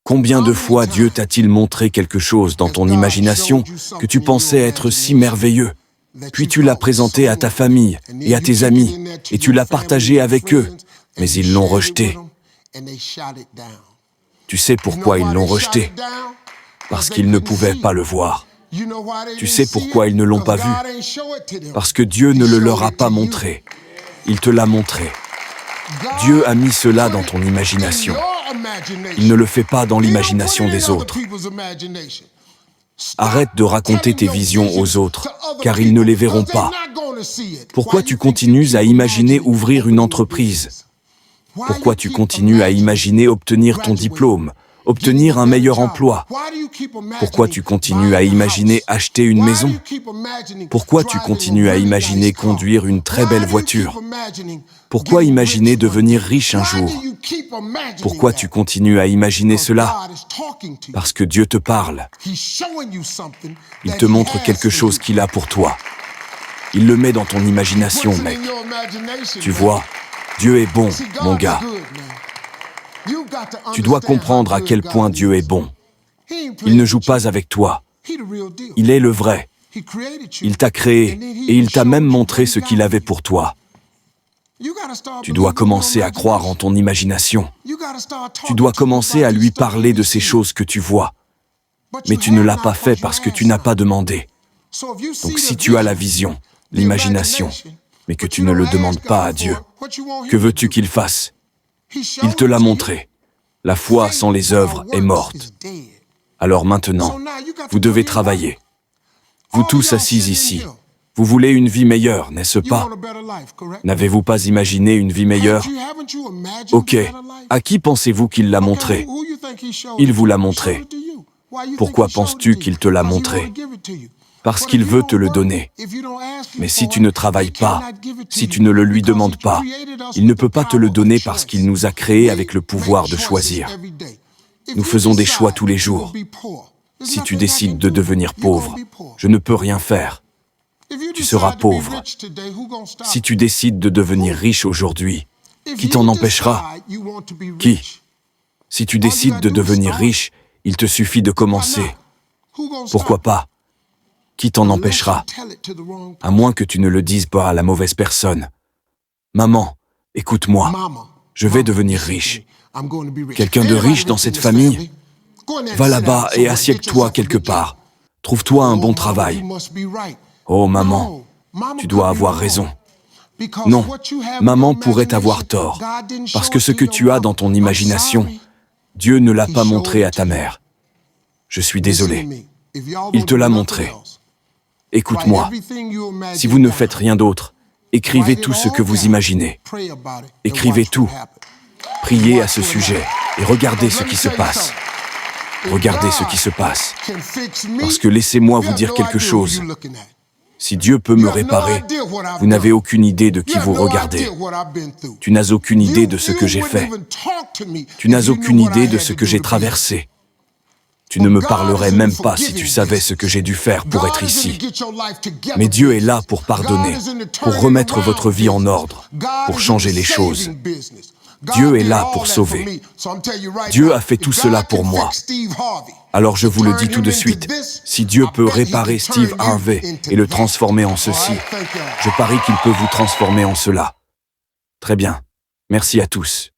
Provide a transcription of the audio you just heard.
Combien de fois Dieu t'a-t-il montré quelque chose dans ton imagination que tu pensais être si merveilleux? Puis tu l'as présenté à ta famille et à tes amis, et tu l'as partagé avec eux, mais ils l'ont rejeté. Tu sais pourquoi ils l'ont rejeté? Parce qu'ils ne pouvaient pas le voir. Tu sais pourquoi ils ne l'ont pas vu? Parce que Dieu ne le leur a pas montré. Il te l'a montré. Dieu a mis cela dans ton imagination. Il ne le fait pas dans l'imagination des autres. Arrête de raconter tes visions aux autres, car ils ne les verront pas. Pourquoi tu continues à imaginer ouvrir une entreprise? Pourquoi tu continues à imaginer obtenir ton diplôme, obtenir un meilleur emploi? Pourquoi tu continues à imaginer acheter une maison? Pourquoi tu continues à imaginer conduire une très belle voiture? Pourquoi imaginer devenir riche un jour? Pourquoi tu continues à imaginer cela? Parce que Dieu te parle. Il te montre quelque chose qu'il a pour toi. Il le met dans ton imagination, mec. Tu vois, Dieu est bon, mon gars. Tu dois comprendre à quel point Dieu est bon. Il ne joue pas avec toi. Il est le vrai. Il t'a créé et il t'a même montré ce qu'il avait pour toi. Tu dois commencer à croire en ton imagination. Tu dois commencer à lui parler de ces choses que tu vois. Mais tu ne l'as pas fait parce que tu n'as pas demandé. Donc si tu as la vision, l'imagination, mais que tu ne le demandes pas à Dieu, que veux-tu qu'il fasse? Il te l'a montré. La foi sans les œuvres est morte. Alors maintenant, vous devez travailler. Vous tous assis ici, vous voulez une vie meilleure, n'est-ce pas? N'avez-vous pas imaginé une vie meilleure? Ok, à qui pensez-vous qu'il l'a montré? Il vous l'a montré. Pourquoi penses-tu qu'il te l'a montré? Parce qu'il veut te le donner. Mais si tu ne travailles pas, si tu ne le lui demandes pas, il ne peut pas te le donner parce qu'il nous a créés avec le pouvoir de choisir. Nous faisons des choix tous les jours. Si tu décides de devenir pauvre, je ne peux rien faire. Tu seras pauvre. Si tu décides de devenir riche aujourd'hui, qui t'en empêchera? Qui? Si tu décides de devenir riche, il te suffit de commencer. Pourquoi pas? Qui t'en empêchera? À moins que tu ne le dises pas à la mauvaise personne. Maman, écoute-moi. Je vais devenir riche. Quelqu'un de riche dans cette famille? Va là-bas et assieds-toi quelque part. Trouve-toi un bon travail. Oh maman, tu dois avoir raison. Non, maman pourrait avoir tort, parce que ce que tu as dans ton imagination, Dieu ne l'a pas montré à ta mère. Je suis désolé. Il te l'a montré. Écoute-moi, si vous ne faites rien d'autre, écrivez tout ce que vous imaginez. Écrivez tout. Priez à ce sujet et regardez ce qui se passe. Regardez ce qui se passe. Parce que laissez-moi vous dire quelque chose. Si Dieu peut me réparer, vous n'avez aucune idée de qui vous regardez. Tu n'as aucune idée de ce que j'ai fait. Tu n'as aucune idée de ce que j'ai traversé. Tu ne me parlerais même pas si tu savais ce que j'ai dû faire pour être ici. Mais Dieu est là pour pardonner, pour remettre votre vie en ordre, pour changer les choses. Dieu est là pour sauver. Dieu a fait tout cela pour moi. Alors je vous le dis tout de suite, si Dieu peut réparer Steve Harvey et le transformer en ceci, je parie qu'il peut vous transformer en cela. Très bien. Merci à tous.